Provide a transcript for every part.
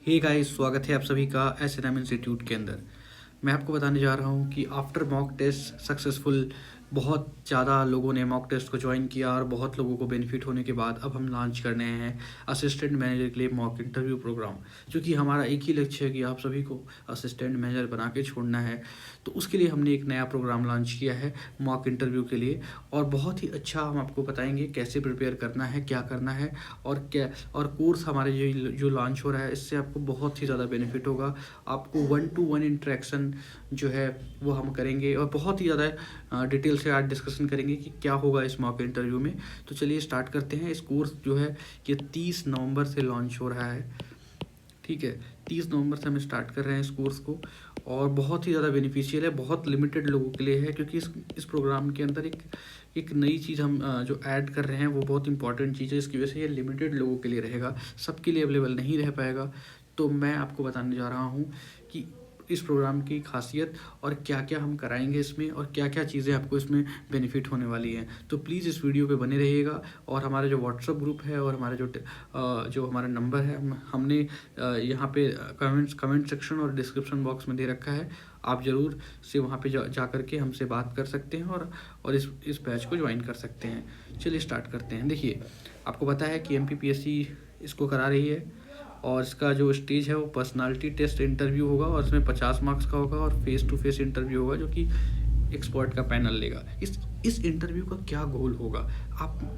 Hey guys, स्वागत है आप सभी का S&M इंस्टीट्यूट के अंदर। मैं आपको बताने जा रहा हूँ कि आफ्टर मॉक टेस्ट सक्सेसफुल बहुत ज़्यादा लोगों ने मॉक टेस्ट को ज्वाइन किया और बहुत लोगों को बेनिफिट होने के बाद अब हम लॉन्च करने हैं असिस्टेंट मैनेजर के लिए मॉक इंटरव्यू प्रोग्राम। क्योंकि हमारा एक ही लक्ष्य है कि आप सभी को असिस्टेंट मैनेजर बना के छोड़ना है, तो उसके लिए हमने एक नया प्रोग्राम लॉन्च किया है मॉक इंटरव्यू के लिए। और बहुत ही अच्छा हम आपको बताएंगे कैसे प्रिपेयर करना है, क्या करना है और कोर्स हमारे जो लॉन्च हो रहा है इससे आपको बहुत ही ज़्यादा बेनिफिट होगा। आपको 1-to-1 इंटरेक्शन जो है वो हम करेंगे और बहुत ही ज़्यादा डिटेल से आज डिस्कशन करेंगे कि क्या होगा इस मॉक इंटरव्यू में। तो चलिए स्टार्ट करते हैं। इस कोर्स जो है ये 30 नवंबर से लॉन्च हो रहा है। ठीक है, 30 नवंबर से हम स्टार्ट कर रहे हैं इस कोर्स को और बहुत ही ज़्यादा बेनिफिशियल है, बहुत लिमिटेड लोगों के लिए है। क्योंकि इस प्रोग्राम के अंदर एक नई चीज़ हम जो ऐड कर रहे हैं वो बहुत इंपॉर्टेंट चीज़ है। इसकी वजह से ये लिमिटेड लोगों के लिए रहेगा, सबके लिए अवेलेबल नहीं रह पाएगा। तो मैं आपको बताने जा रहा हूँ कि इस प्रोग्राम की खासियत और क्या क्या हम कराएंगे इसमें और क्या क्या चीज़ें आपको इसमें बेनिफिट होने वाली हैं। तो प्लीज़ इस वीडियो पे बने रहिएगा। और हमारा जो व्हाट्सअप ग्रुप है और हमारा जो हमारा नंबर है हमने यहाँ पे कमेंट सेक्शन और डिस्क्रिप्शन बॉक्स में दे रखा है। आप ज़रूर से वहाँ पे जा कर के हमसे बात कर सकते हैं और इस बैच को ज्वाइन कर सकते हैं। चलिए स्टार्ट करते हैं। देखिए, आपको पता है कि MPPSC इसको करा रही है और इसका जो स्टेज है वो पर्सनालिटी टेस्ट इंटरव्यू होगा और इसमें 50 मार्क्स का होगा और फेस टू फेस इंटरव्यू होगा जो कि एक्सपर्ट का पैनल लेगा। इस इंटरव्यू का क्या गोल होगा,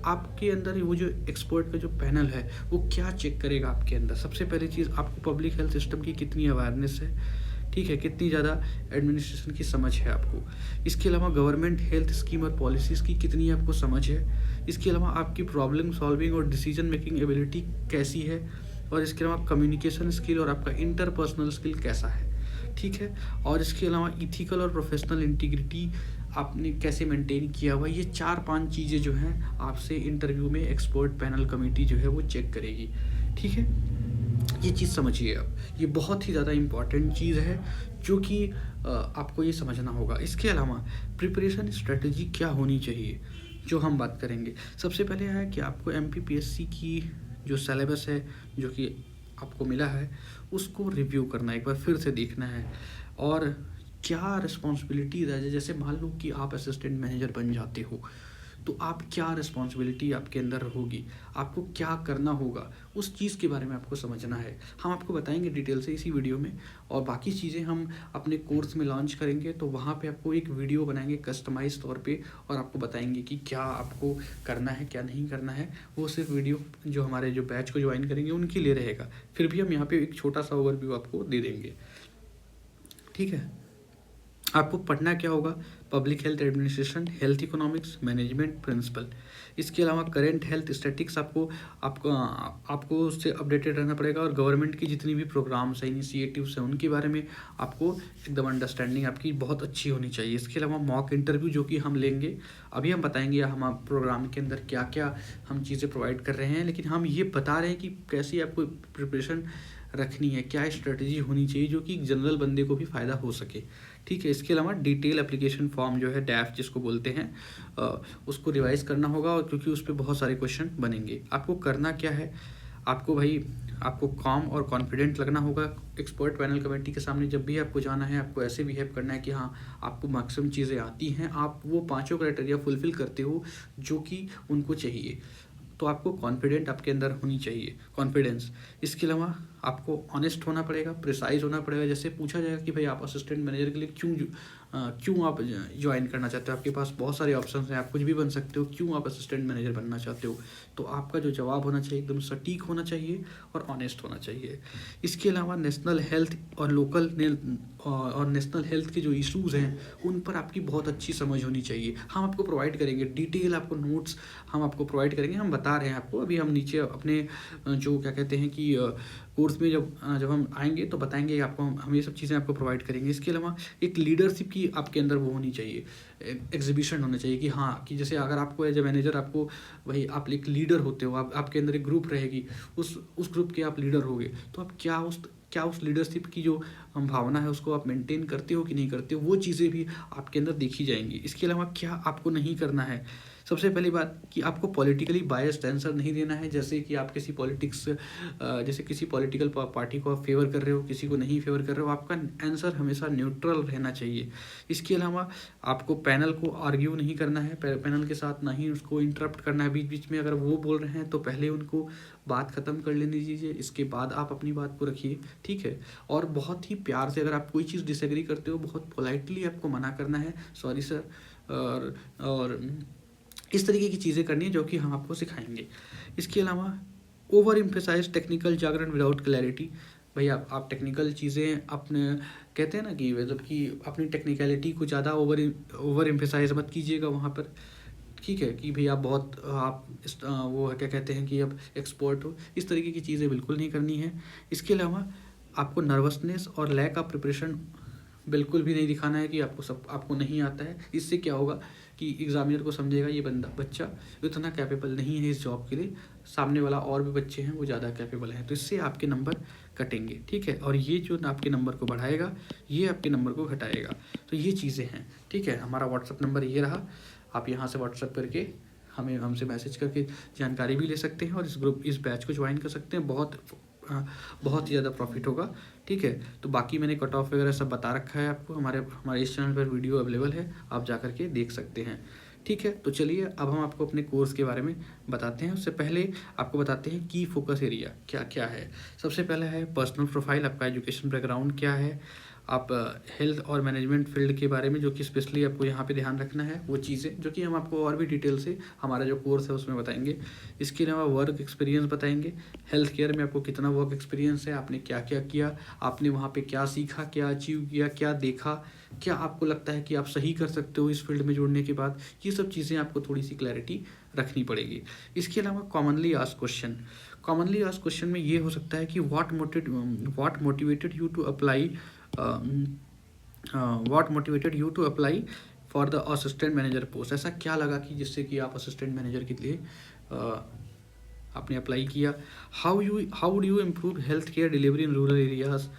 आपके अंदर वो जो एक्सपर्ट का जो पैनल है वो क्या चेक करेगा आपके अंदर। सबसे पहली चीज़, आपको पब्लिक हेल्थ सिस्टम की कितनी अवेयरनेस है, ठीक है, कितनी ज़्यादा एडमिनिस्ट्रेशन की समझ है आपको। इसके अलावा गवर्नमेंट हेल्थ स्कीम और पॉलिसीज़ की कितनी आपको समझ है। इसके अलावा आपकी प्रॉब्लम सॉल्विंग और डिसीजन मेकिंग एबिलिटी कैसी है। और इसके अलावा कम्युनिकेशन स्किल और आपका इंटरपर्सनल स्किल कैसा है, ठीक है। और इसके अलावा इथिकल और प्रोफेशनल इंटीग्रिटी आपने कैसे मेंटेन किया हुआ। ये 4-5 चीज़ें जो हैं आपसे इंटरव्यू में एक्सपर्ट पैनल कमेटी जो है वो चेक करेगी, ठीक है। ये चीज़ समझिए आप, ये बहुत ही ज़्यादा इम्पॉर्टेंट चीज़ है जो कि आपको ये समझना होगा। इसके अलावा प्रिपरेशन स्ट्रेटजी क्या होनी चाहिए जो हम बात करेंगे। सबसे पहले है कि आपको MPPSC की जो सिलेबस है जो कि आपको मिला है उसको रिव्यू करना है, एक बार फिर से देखना है। और क्या रिस्पॉन्सिबिलिटीज़ है, जैसे मान लो कि आप असिस्टेंट मैनेजर बन जाते हो तो आप क्या रिस्पॉन्सिबिलिटी आपके अंदर होगी, आपको क्या करना होगा, उस चीज़ के बारे में आपको समझना है। हम आपको बताएंगे डिटेल से इसी वीडियो में। और बाकी चीज़ें हम अपने कोर्स में लॉन्च करेंगे तो वहाँ पे आपको एक वीडियो बनाएंगे कस्टमाइज तौर पे और आपको बताएंगे कि क्या आपको करना है क्या नहीं करना है। वो सिर्फ वीडियो जो हमारे जो बैच को ज्वाइन करेंगे उनके लिए रहेगा। फिर भी हम यहाँ पे एक छोटा सा ओवरव्यू आपको दे देंगे, ठीक है। आपको पढ़ना क्या होगा, public health administration, health economics, management principle. इसके अलावा करेंट हेल्थ स्टैटिक्स आपको उससे अपडेटेड रहना पड़ेगा। और गवर्नमेंट की जितनी भी प्रोग्राम्स हैं, इनिशिएटिव्स हैं, उनके बारे में आपको एकदम अंडरस्टैंडिंग आपकी बहुत अच्छी होनी चाहिए। इसके अलावा मॉक इंटरव्यू जो कि हम लेंगे, अभी हम बताएंगे हम प्रोग्राम के अंदर क्या क्या हम चीज़ें प्रोवाइड कर रहे हैं, लेकिन हम ये बता रहे हैं कि कैसी आपको प्रिपरेशन रखनी है, क्या स्ट्रेटजी होनी चाहिए जो कि जनरल बंदे को भी फ़ायदा हो सके, ठीक है। इसके अलावा डिटेल एप्लीकेशन फॉर्म जो है डैफ जिसको बोलते हैं उसको रिवाइज करना होगा और क्योंकि उस पर बहुत सारे क्वेश्चन बनेंगे। आपको करना क्या है, आपको काम और कॉन्फिडेंट लगना होगा एक्सपर्ट पैनल कमेटी के सामने। जब भी आपको जाना है आपको ऐसे बिहेव करना है कि हाँ आपको मैक्सिमम चीज़ें आती हैं, आप वो 5 क्राइटेरिया फुलफिल करते हो जो कि उनको चाहिए। तो आपको कॉन्फिडेंट आपके अंदर होनी चाहिए, कॉन्फिडेंस। इसके अलावा आपको ऑनेस्ट होना पड़ेगा, प्रिसाइज होना पड़ेगा। जैसे पूछा जाएगा कि भाई आप असिस्टेंट मैनेजर के लिए क्यों आप ज्वाइन करना चाहते हो, आपके पास बहुत सारे ऑप्शन हैं, आप कुछ भी बन सकते हो, क्यों आप असिस्टेंट मैनेजर बनना चाहते हो। तो आपका जो जवाब होना चाहिए एकदम सटीक होना चाहिए और ऑनेस्ट होना चाहिए। इसके अलावा नेशनल हेल्थ और नेशनल हेल्थ के जो इश्यूज़ हैं उन पर आपकी बहुत अच्छी समझ होनी चाहिए। हम आपको प्रोवाइड करेंगे डिटेल, आपको नोट्स हम आपको प्रोवाइड करेंगे। हम बता रहे हैं आपको, अभी हम नीचे अपने जो क्या कहते हैं कि कोर्स में जब हम आएंगे तो बताएंगे आपको, हम ये सब चीज़ें आपको प्रोवाइड करेंगे। इसके अलावा एक लीडरशिप की आपके अंदर वो होनी चाहिए, एग्जीबिशन होना चाहिए कि हाँ, कि जैसे अगर आपको एज ए मैनेजर आपको वही आप एक लीडर होते हो, आपके अंदर एक ग्रुप रहेगी, उस ग्रुप के आप लीडर होगे, तो आप क्या उस लीडरशिप की जो भावना है उसको आप मेंटेन करते हो कि नहीं करते हो, वो चीज़ें भी आपके अंदर देखी जाएंगी। इसके अलावा क्या आपको नहीं करना है, सबसे पहली बात कि आपको पॉलिटिकली बायस्ड आंसर नहीं देना है, जैसे कि आप किसी जैसे किसी पॉलिटिकल पार्टी को आप फेवर कर रहे हो, किसी को नहीं फेवर कर रहे हो, आपका आंसर हमेशा न्यूट्रल रहना चाहिए। इसके अलावा आपको पैनल को आर्ग्यू नहीं करना है, पैनल के साथ ना ही उसको इंटरप्ट करना है बीच बीच में। अगर वो बोल रहे हैं तो पहले उनको बात ख़त्म कर लेने दीजिए, इसके बाद आप अपनी बात को रखिए, ठीक है। और बहुत ही प्यार से अगर आप कोई चीज़ डिसएग्री करते हो, बहुत पोलाइटली आपको मना करना है, सॉरी सर, और इस तरीके की चीज़ें करनी है जो कि हम आपको सिखाएंगे। इसके अलावा ओवर एम्फेसाइज टेक्निकल जागरण विदाउट क्लैरिटी। भाई आप टेक्निकल चीज़ें अपने कहते हैं ना कि मतलब कि अपनी टेक्निकलिटी को ज़्यादा ओवर एम्फेसाइज मत कीजिएगा वहाँ पर, ठीक है, कि भाई वो क्या कहते हैं कि आप एक्सपर्ट हो, इस तरीके की चीज़ें बिल्कुल नहीं करनी है। इसके अलावा आपको नर्वसनेस और लैक ऑफ प्रिपरेशन बिल्कुल भी नहीं दिखाना है कि आपको नहीं आता है। इससे क्या होगा कि एग्जामिनर को समझेगा ये बच्चा इतना कैपेबल नहीं है इस जॉब के लिए, सामने वाला और भी बच्चे हैं वो ज़्यादा कैपेबल हैं, तो इससे आपके नंबर कटेंगे, ठीक है। और ये जो आपके नंबर को बढ़ाएगा, ये आपके नंबर को घटाएगा। तो ये चीज़ें हैं, ठीक है। हमारा व्हाट्सअप नंबर ये रहा, आप यहाँ से व्हाट्सअप करके हमसे मैसेज करके जानकारी भी ले सकते हैं और इस बैच को ज्वाइन कर सकते हैं। बहुत ही ज़्यादा प्रॉफिट होगा, ठीक है। तो बाकी मैंने कट ऑफ वगैरह सब बता रखा है आपको, हमारे इस चैनल पर वीडियो अवेलेबल है, आप जा कर के देख सकते हैं, ठीक है। तो चलिए अब हम आपको अपने कोर्स के बारे में बताते हैं। उससे पहले आपको बताते हैं की फोकस एरिया क्या क्या है। सबसे पहला है पर्सनल प्रोफाइल, आपका एजुकेशन बैकग्राउंड क्या है, आप हेल्थ और मैनेजमेंट फील्ड के बारे में जो कि स्पेशली आपको यहाँ पे ध्यान रखना है, वो चीज़ें जो कि हम आपको और भी डिटेल से हमारा जो कोर्स है उसमें बताएंगे। इसके अलावा वर्क एक्सपीरियंस बताएंगे, हेल्थ केयर में आपको कितना वर्क एक्सपीरियंस है, आपने क्या क्या किया, आपने वहाँ पे क्या सीखा, क्या अचीव किया, क्या देखा, क्या आपको लगता है कि आप सही कर सकते हो इस फील्ड में जुड़ने के बाद, ये सब चीज़ें आपको थोड़ी सी क्लैरिटी रखनी पड़ेगी। इसके अलावा कॉमनली आस्क्ड क्वेश्चन में ये हो सकता है कि what motivated you to apply for the assistant manager post. ऐसा क्या लगा कि जिससे कि आप असिस्टेंट मैनेजर के लिए आपने अप्लाई किया। How would you improve health care delivery in rural areas,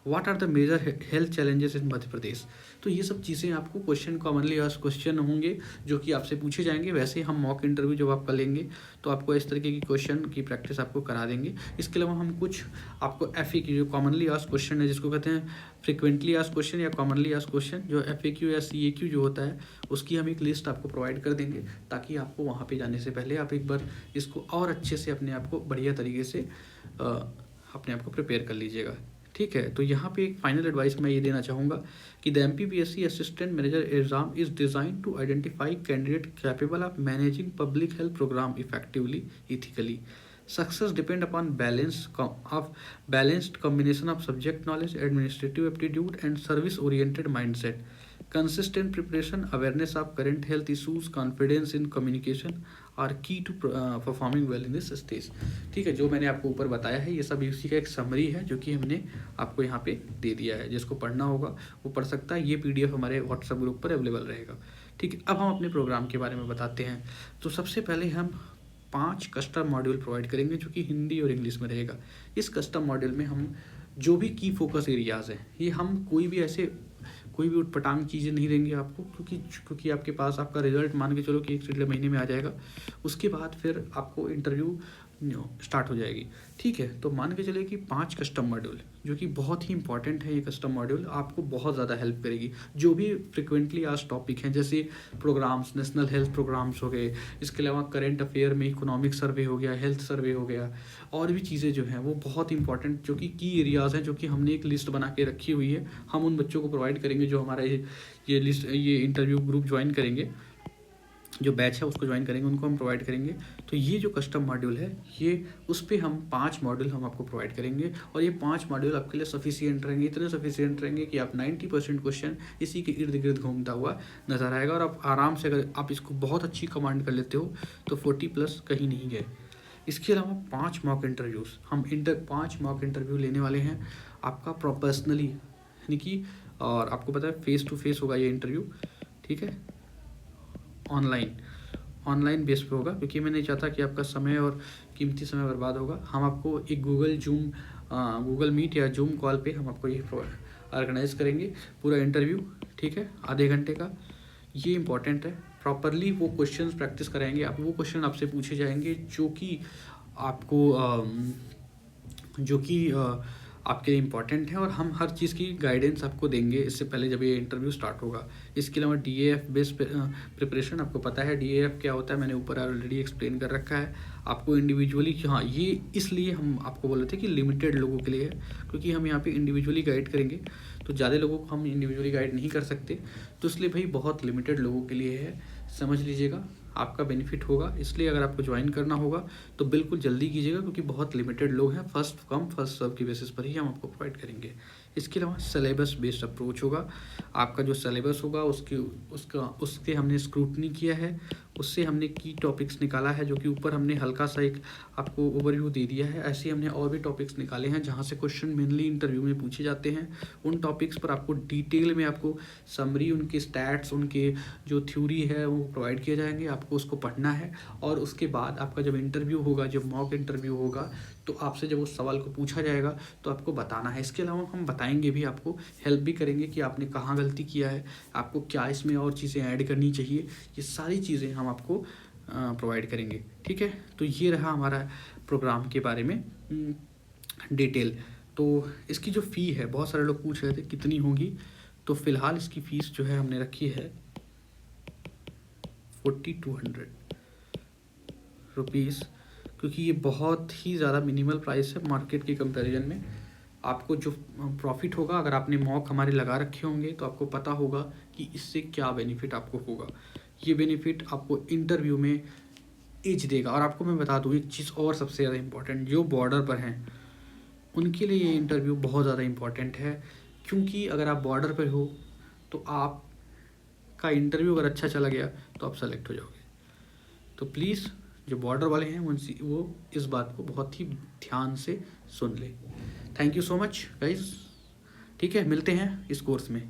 what are the major health challenges in Madhya Pradesh. तो ये सब चीज़ें आपको क्वेश्चन कॉमनली आस्क्ड क्वेश्चन होंगे जो कि आपसे पूछे जाएंगे। वैसे हम मॉक इंटरव्यू जब आप कर लेंगे तो आपको इस तरीके की क्वेश्चन की प्रैक्टिस आपको करा देंगे। इसके अलावा हम कुछ आपको FAQ जो कॉमनली आस्क्ड क्वेश्चन है, जिसको कहते हैं फ्रिक्वेंटली आस्क्ड क्वेश्चन या कॉमनली आस्क्ड क्वेश्चन, जो FAQ या CAQ जो होता है, उसकी हम एक लिस्ट आपको प्रोवाइड कर देंगे ताकि आपको वहाँ पे जाने से पहले आप एक बार इसको और अच्छे से अपने आप को बढ़िया तरीके से अपने आप को प्रिपेयर कर लीजिएगा, ठीक है। तो यहाँ पे एक फाइनल एडवाइस मैं ये देना चाहूँगा कि the MPPSC assistant manager exam is design to identify candidate capable of managing public health programme effectively ethically. Success depend upon balanced combination of subject knowledge, administrative aptitude, and service-oriented mindset. Consistent preparation, awareness of current health issues, confidence in communication are key to performing well in this stage. ठीक है, जो मैंने आपको ऊपर बताया है ये सब इसी का एक समरी है जो कि हमने आपको यहाँ पे दे दिया है। जिसको पढ़ना होगा वो पढ़ सकता है। ये PDF हमारे व्हाट्सएप ग्रुप पर अवेलेबल रहेगा, ठीक है। अब हम अपने प्रोग्राम के बारे में बताते हैं। तो सबसे पहले हम 5 कस्टम मॉड्यूल प्रोवाइड करेंगे जो कि हिंदी और इंग्लिश में रहेगा। इस कस्टम मॉड्यूल में हम जो भी की फोकस एरियाज़ हैं, ये हम कोई भी उटपटांग चीज़ें नहीं देंगे आपको, क्योंकि आपके पास आपका रिजल्ट मान के चलो कि 1 से 1.5 महीने में आ जाएगा। उसके बाद फिर आपको इंटरव्यू स्टार्ट हो जाएगी, ठीक है। तो मान के चले कि 5 कस्टम मॉड्यूल जो कि बहुत ही इंपॉर्टेंट है। ये कस्टम मॉड्यूल आपको बहुत ज़्यादा हेल्प करेगी। जो भी फ्रिक्वेंटली आज टॉपिक हैं, जैसे प्रोग्राम्स, नेशनल हेल्थ प्रोग्राम्स हो गए, इसके अलावा करंट अफेयर में इकोनॉमिक सर्वे हो गया, हेल्थ सर्वे हो गया, और भी चीज़ें जो हैं वो बहुत इंपॉर्टेंट जो कि की एरियाज़ हैं, जो कि हमने एक लिस्ट बना के रखी हुई है। हम उन बच्चों को प्रोवाइड करेंगे जो हमारा ये इंटरव्यू ग्रुप ज्वाइन करेंगे, जो बैच है उसको ज्वाइन करेंगे, उनको हम प्रोवाइड करेंगे। तो ये जो कस्टम मॉड्यूल है, ये उस पर हम 5 मॉड्यूल हम आपको प्रोवाइड करेंगे, और ये 5 मॉड्यूल आपके लिए सफिशिएंट रहेंगे, इतने सफिशिएंट रहेंगे कि आप 90% क्वेश्चन इसी के इर्द गिर्द घूमता हुआ नजर आएगा। और आप आराम से, अगर आप इसको बहुत अच्छी कमांड कर लेते हो तो 40+ कहीं नहीं गए। इसके अलावा 5 मॉक इंटरव्यूज़ हम 5 मॉक इंटरव्यू लेने वाले हैं आपका प्रोफेशनली, यानी कि, और आपको पता है फेस टू फेस होगा ये इंटरव्यू, ठीक है। ऑनलाइन बेस पे होगा, क्योंकि मैं नहीं चाहता कि आपका समय और कीमती समय बर्बाद होगा। हम आपको एक गूगल मीट या जूम कॉल पे हम आपको ये ऑर्गेनाइज करेंगे पूरा इंटरव्यू, ठीक है, आधे घंटे का। ये इंपॉर्टेंट है, प्रॉपरली वो क्वेश्चंस प्रैक्टिस कराएंगे। आप वो क्वेश्चन आपसे पूछे जाएंगे जो कि आपको आपके लिए इम्पॉर्टेंट है, और हम हर चीज़ की गाइडेंस आपको देंगे इससे पहले जब ये इंटरव्यू स्टार्ट होगा। इसके अलावा DAF बेस्ड प्रिपरेशन, आपको पता है DAF क्या होता है, मैंने ऊपर ऑलरेडी एक्सप्लेन कर रखा है आपको इंडिविजुअली। हाँ, ये इसलिए हम आपको बोल रहे थे कि लिमिटेड लोगों के लिए है, क्योंकि हम यहाँ पे इंडिविजुअली गाइड करेंगे, तो ज़्यादा लोगों को हम इंडिविजुअली गाइड नहीं कर सकते, तो इसलिए भाई बहुत लिमिटेड लोगों के लिए है, समझ लीजिएगा। आपका बेनिफिट होगा, इसलिए अगर आपको ज्वाइन करना होगा तो बिल्कुल जल्दी कीजिएगा, क्योंकि बहुत लिमिटेड लोग हैं। फर्स्ट कम फर्स्ट सर्व की बेसिस पर ही हम आपको प्रोवाइड करेंगे। इसके अलावा सिलेबस बेस्ड अप्रोच होगा। आपका जो सिलेबस होगा उसके हमने स्क्रूटनी किया है, उससे हमने की टॉपिक्स निकाला है, जो कि ऊपर हमने हल्का सा एक आपको ओवरव्यू दे दिया है। ऐसे हमने और भी टॉपिक्स निकाले हैं जहाँ से क्वेश्चन मेनली इंटरव्यू में पूछे जाते हैं। उन टॉपिक्स पर आपको डिटेल में आपको समरी, उनके स्टैट्स, उनके जो थ्योरी है वो प्रोवाइड किए जाएंगे। आपको उसको पढ़ना है, और उसके बाद आपका जब इंटरव्यू होगा, जब मॉक इंटरव्यू होगा, तो आपसे जब उस सवाल को पूछा जाएगा तो आपको बताना है। इसके अलावा हम बताएंगे भी, आपको हेल्प भी करेंगे कि आपने कहाँ गलती किया है, आपको क्या इसमें और चीज़ें ऐड करनी चाहिए, ये सारी चीज़ें हम आपको प्रोवाइड करेंगे। ठीक है, तो ये रहा हमारा प्रोग्राम के बारे में डिटेल। तो इसकी जो फ़ी है, बहुत सारे लोग पूछ रहे थे कितनी होगी, तो फ़िलहाल इसकी फ़ीस जो है हमने रखी है 4200 रुपीज़, क्योंकि ये बहुत ही ज़्यादा मिनिमल प्राइस है मार्केट के कंपैरिजन में। आपको जो प्रॉफिट होगा, अगर आपने मॉक हमारे लगा रखे होंगे तो आपको पता होगा कि इससे क्या बेनिफिट आपको होगा। ये बेनिफिट आपको इंटरव्यू में एज देगा। और आपको मैं बता दूँ एक चीज़ और सबसे ज़्यादा इम्पॉर्टेंट, जो बॉर्डर पर हैं उनके लिए ये इंटरव्यू बहुत ज़्यादा इम्पॉर्टेंट है, क्योंकि अगर आप बॉर्डर पर हो तो आपका इंटरव्यू अगर अच्छा चला गया तो आप सेलेक्ट हो जाओगे। तो प्लीज़ जो बॉर्डर वाले हैं वो इस बात को बहुत ही ध्यान से सुन ले। Thank you so much guys. ठीक है, मिलते हैं इस कोर्स में।